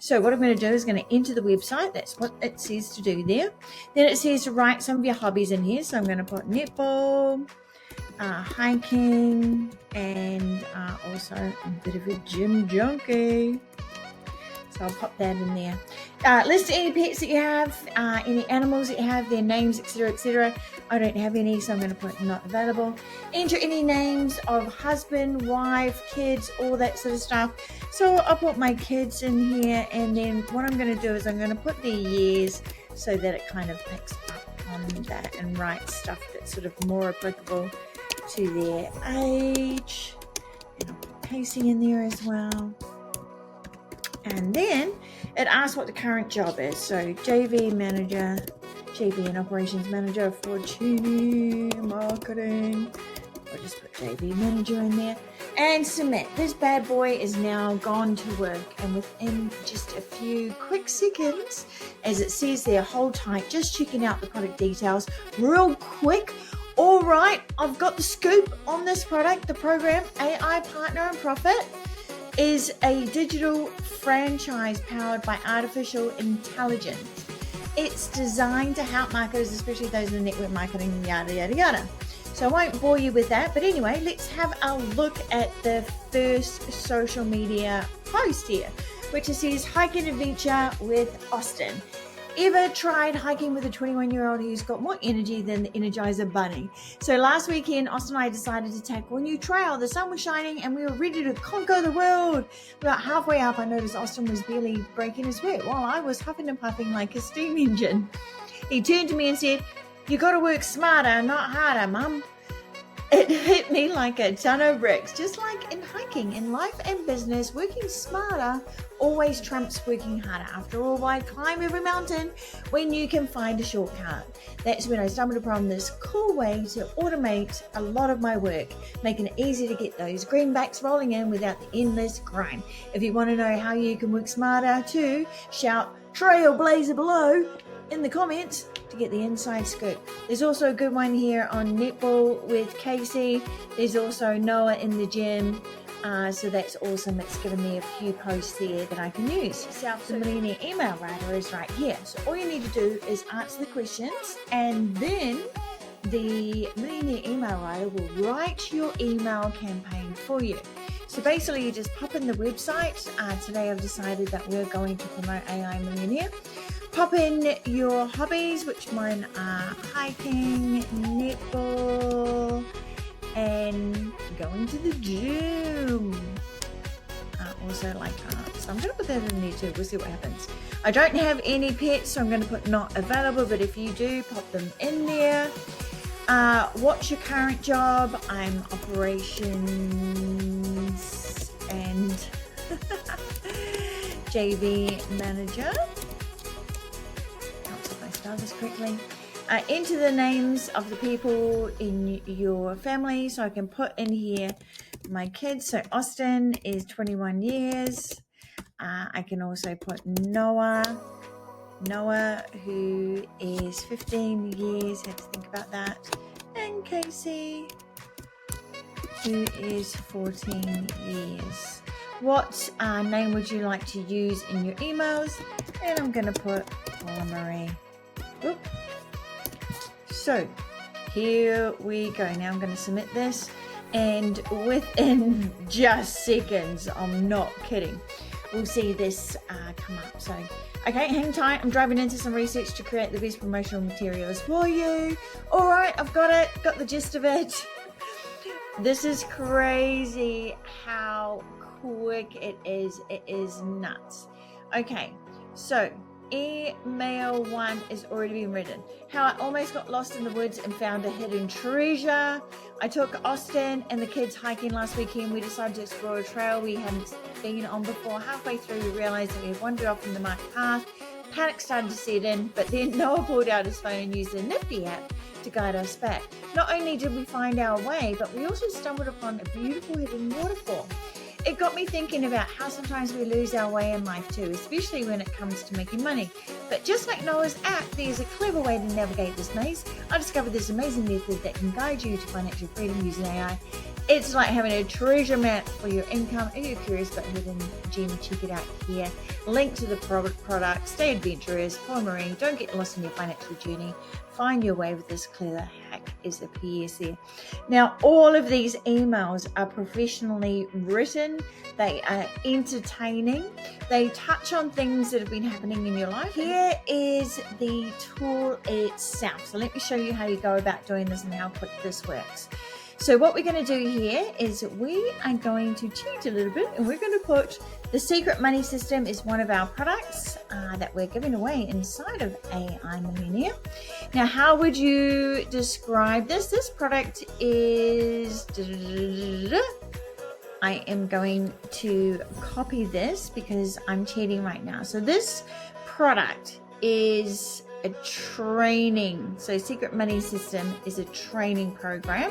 So what I'm going to do is going to enter the website. That's what it says to do there. Then it says to write some of your hobbies in here. So I'm going to put netball, hiking, and also a bit of a gym junkie. So I'll pop that in there. List any pets that you have, any animals that you have, their names, etc., etc. I don't have any, so I'm going to put not available. Enter any names of husband, wife, kids, all that sort of stuff. So I'll put my kids in here, and then what I'm going to do is I'm going to put their years so that it kind of picks up on that and writes stuff that's sort of more applicable to their age. And I'll put Casey in there as well. And then it asks what the current job is. So JV manager, JV and operations manager for tuning marketing. I'll just put JV manager in there and submit. This bad boy is now gone to work, and within just a few quick seconds, as it says there, hold tight, just checking out the product details real quick. All right, I've got the scoop on this product. The program AI Partner and Profit is a digital franchise powered by artificial intelligence. It's designed to help marketers, especially those in network marketing, yada, yada, yada. So I won't bore you with that. But anyway, let's have a look at the first social media post here, which says hiking adventure with Austin. Ever tried hiking with a 21-year-old who's got more energy than the Energizer Bunny? So last weekend, Austin and I decided to tackle a new trail. The sun was shining and we were ready to conquer the world. About halfway up, I noticed Austin was barely breaking a sweat while I was huffing and puffing like a steam engine. He turned to me and said, "You got to work smarter, not harder, Mum." It hit me like a ton of bricks. Just like in hiking, in life and business, working smarter always trumps working harder. After all, why climb every mountain when you can find a shortcut? That's when I stumbled upon this cool way to automate a lot of my work, making it easy to get those greenbacks rolling in without the endless grind. If you want to know how you can work smarter too, shout Trailblazer below in the comments to get the inside scoop. There's also a good one here on netball with Casey. There's also Noah in the gym. So that's awesome. It's given me a few posts there that I can use. The Millionaire email writer is right here. So all you need to do is answer the questions, and then the Millionaire email writer will write your email campaign for you. So basically you just pop in the website. Today I've decided that we're going to promote AI Millionaire. Pop in your hobbies, which mine are hiking, netball, and going to the gym. Also like art. So I'm going to put that in there too. We'll see what happens. I don't have any pets, so I'm going to put not available, but if you do, pop them in there. What's your current job? I'm operations and JV manager. Spell this correctly. Enter the names of the people in your family, so I can put in here my kids. So Austin is 21 years. I can also put Noah, who is 15 years. Had to think about that. And Casey, who is 14 years. What name would you like to use in your emails? And I'm going to put Paula Marie. Oop. So here we go. Now I'm going to submit this, and within just seconds, I'm not kidding, we'll see this come up. So okay, hang tight. I'm driving into some research to create the best promotional materials for you. All right, I've got it, got the gist of it. This is crazy how quick it is. It is nuts. Okay, so email 1 is already been written. How I almost got lost in the woods and found a hidden treasure. I took Austin and the kids hiking last weekend. We decided to explore a trail we hadn't been on before. Halfway through, we realized that we had wandered off from the marked path. Panic started to set in, but then Noah pulled out his phone and used the nifty app to guide us back. Not only did we find our way, but we also stumbled upon a beautiful hidden waterfall. It got me thinking about how sometimes we lose our way in life too, especially when it comes to making money. But just like Noah's app, there's a clever way to navigate this maze. I discovered this amazing method that can guide you to financial freedom using AI. It's like having a treasure map for your income. If you're curious about Hidden Gem, check it out here. Link to the product. Stay adventurous. Paul Marie, don't get lost in your financial journey. Find your way with this clever hack is the PS there. Now, all of these emails are professionally written. They are entertaining. They touch on things that have been happening in your life. Here is the tool itself. So let me show you how you go about doing this and how quick this works. So what we're going to do here is we are going to cheat a little bit, and we're going to put the Secret Money System is one of our products that we're giving away inside of AI Millionaire. Now, how would you describe this? This product is... I am going to copy this because I'm cheating right now. So this product is a training. So Secret Money System is a training program.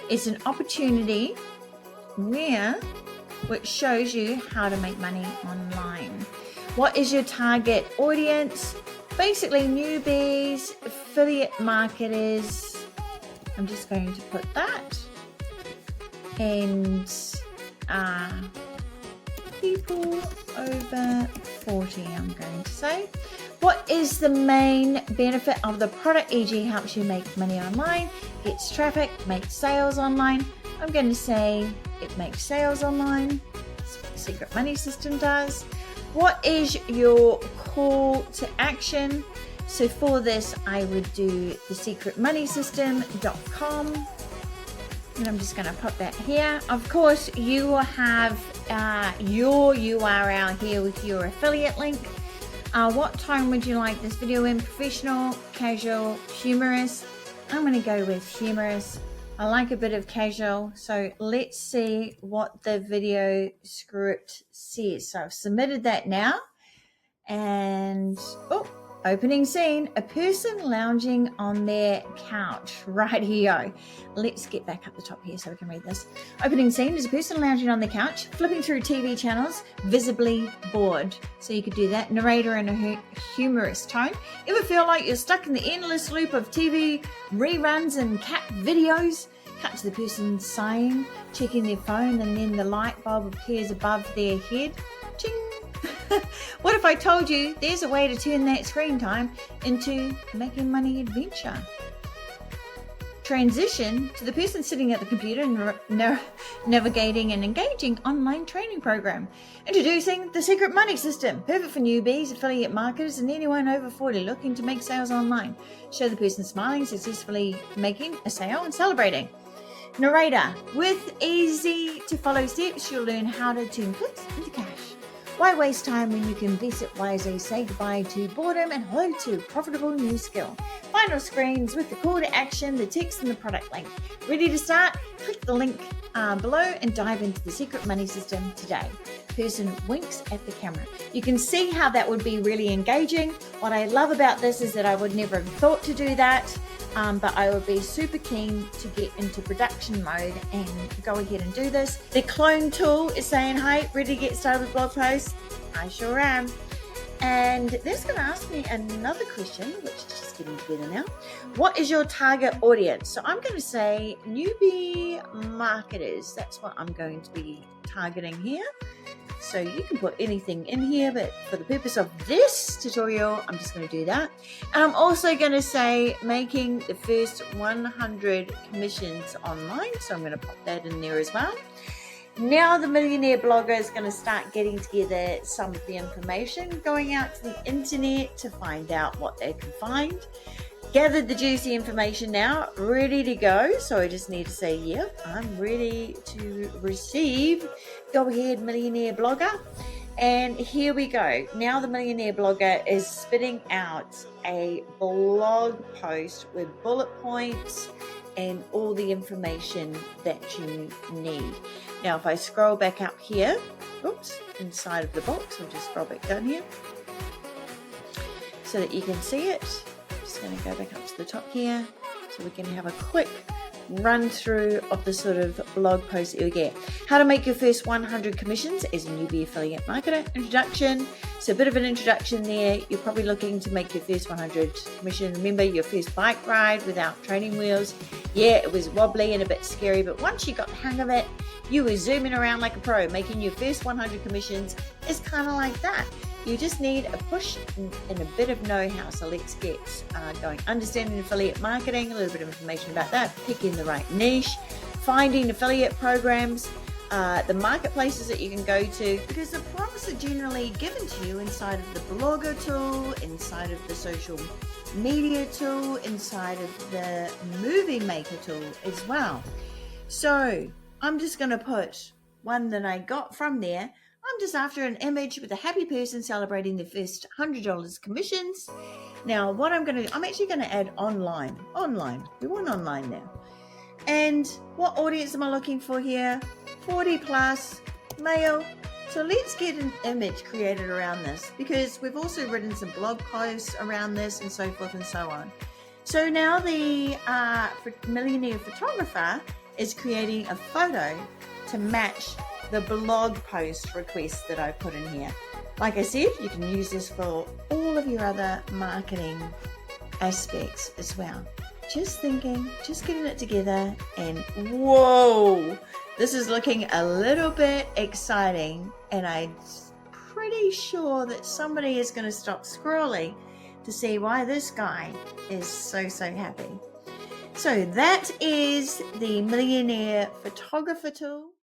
It's an opportunity which shows you how to make money online. What is your target audience? Basically newbies, affiliate marketers. I'm just going to put that. And people over 40, I'm going to say. What is the main benefit of the product? E.g. helps you make money online, gets traffic, makes sales online. I'm going to say it makes sales online. That's what the Secret Money System does. What is your call to action? So for this, I would do the secretmoneysystem.com. And I'm just going to put that here. Of course, you will have your URL here with your affiliate link. What time would you like this video in? Professional, casual, humorous? I'm going to go with humorous. I like a bit of casual. So let's see what the video script says. So I've submitted that now. And, opening scene, a person lounging on their couch. Right here. Let's get back up the top here so we can read this. Opening scene is a person lounging on the couch, flipping through TV channels, visibly bored. So you could do that. Narrator in a humorous tone. Ever feel like you're stuck in the endless loop of TV reruns and cat videos? Cut to the person sighing, checking their phone, and then the light bulb appears above their head. Ching! What if I told you there's a way to turn that screen time into making money adventure? Transition to the person sitting at the computer navigating an engaging online training program. Introducing the Secret Money System, perfect for newbies, affiliate marketers, and anyone over 40 looking to make sales online. Show the person smiling, successfully making a sale and celebrating. Narrator, with easy to follow steps, you'll learn how to turn clicks into cash. Why waste time when you can invest it wisely? Say goodbye to boredom and hello to profitable new skill. Final screens with the call to action, the text, and the product link. Ready to start? Click the link below and dive into the Secret Money System today. Person winks at the camera. You can see how that would be really engaging. What I love about this is that I would never have thought to do that. But I would be super keen to get into production mode and go ahead and do this. The clone tool is saying, hey, ready to get started with blog posts? I sure am. And that's going to ask me another question, which is just getting together now. What is your target audience? So I'm going to say newbie marketers. That's what I'm going to be targeting here. So you can put anything in here, but for the purpose of this tutorial, I'm just going to do that. And I'm also going to say making the first 100 commissions online. So I'm going to pop that in there as well. Now the millionaire blogger is going to start getting together some of the information, going out to the internet to find out what they can find. Gathered the juicy information now, ready to go. So I just need to say, yep, I'm ready to receive. Go ahead, millionaire blogger. And here we go. Now the millionaire blogger is spitting out a blog post with bullet points and all the information that you need. Now, if I scroll back up here, inside of the box, I'll just scroll back down here so that you can see it. Just going to go back up to the top here so we can have a quick run through of the sort of blog post that you get. How to make your first 100 commissions as a newbie affiliate marketer. Introduction, So a bit of an introduction there. You're probably looking to make your first 100 commission. Remember your first bike ride without training wheels. Yeah, it was wobbly and a bit scary, but once you got the hang of it, you were zooming around like a pro. Making your first 100 commissions is kind of like that. You just need a push and a bit of know-how. So let's get going. Understanding affiliate marketing, a little bit of information about that, picking the right niche, finding affiliate programs, the marketplaces that you can go to, because the prompts are generally given to you inside of the blogger tool, inside of the social media tool, inside of the movie maker tool as well. So I'm just going to put one that I got from there. I'm just after an image with a happy person celebrating their first $100 commissions. Now what I'm actually going to add online. We want online now. And what audience am I looking for here? 40 plus, male. So let's get an image created around this, because we've also written some blog posts around this and so forth and so on. So now the millionaire photographer is creating a photo to match the blog post request that I put in here. Like I said, you can use this for all of your other marketing aspects as well. Just thinking, just getting it together, and whoa, this is looking a little bit exciting, and I'm pretty sure that somebody is going to stop scrolling to see why this guy is so happy. So that is the Millionaire Photographer tool.